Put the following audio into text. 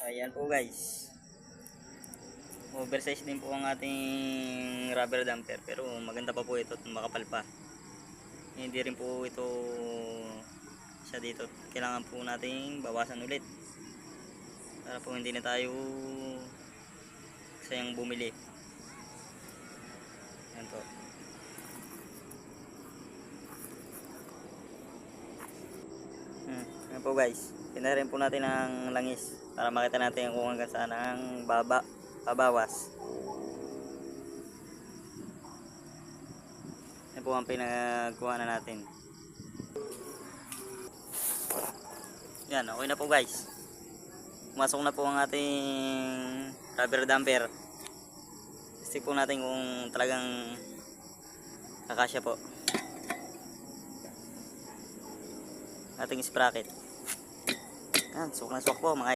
Ayan po guys. Oversize din po ang ating rubber damper pero maganda pa po ito at makapal pa. Hindi rin po ito siya dito. Kailangan po nating bawasan ulit para po hindi na tayo sayang bumili. Ayan po. Ayan po guys. Pinarin po natin ang langis para makita natin kung hanggang saan ang babawas. Yan po ang pinagkuha na natin. Yan, okay na po guys. Pumasok na po ang ating rubber damper. Stick po natin kung talagang kakasya po. Ating sprocket. Yan, swak na swak po mga